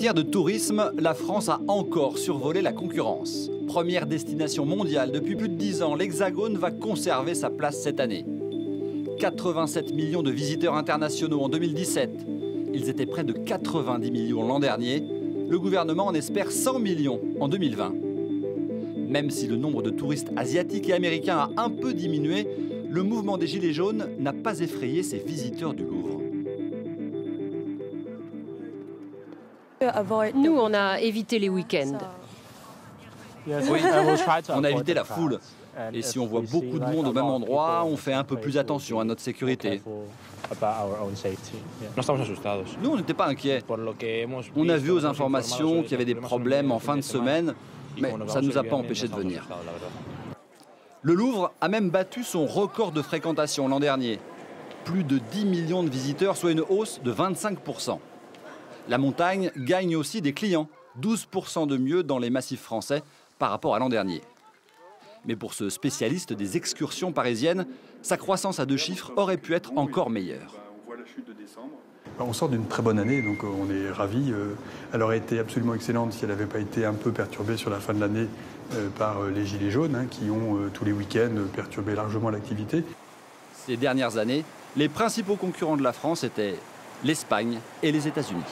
matière de tourisme, la France a encore survolé la concurrence. Première destination mondiale depuis plus de 10 ans, l'Hexagone va conserver sa place cette année. 87 millions de visiteurs internationaux en 2017. Ils étaient près de 90 millions l'an dernier. Le gouvernement en espère 100 millions en 2020. Même si le nombre de touristes asiatiques et américains a un peu diminué, le mouvement des Gilets jaunes n'a pas effrayé ces visiteurs du Louvre. Nous, on a évité les week-ends. Oui, on a évité la foule. Et si on voit beaucoup de monde au même endroit, on fait un peu plus attention à notre sécurité. Nous, on n'était pas inquiets. On a vu aux informations qu'il y avait des problèmes en fin de semaine, mais ça ne nous a pas empêchés de venir. Le Louvre a même battu son record de fréquentation l'an dernier. Plus de 10 millions de visiteurs, soit une hausse de 25%. La montagne gagne aussi des clients, 12% de mieux dans les massifs français par rapport à l'an dernier. Mais pour ce spécialiste des excursions parisiennes, sa croissance à 2 chiffres aurait pu être encore meilleure. On sort d'une très bonne année, donc on est ravis. Elle aurait été absolument excellente si elle n'avait pas été un peu perturbée sur la fin de l'année par les Gilets jaunes, qui ont tous les week-ends perturbé largement l'activité. Ces dernières années, les principaux concurrents de la France étaient l'Espagne et les États-Unis.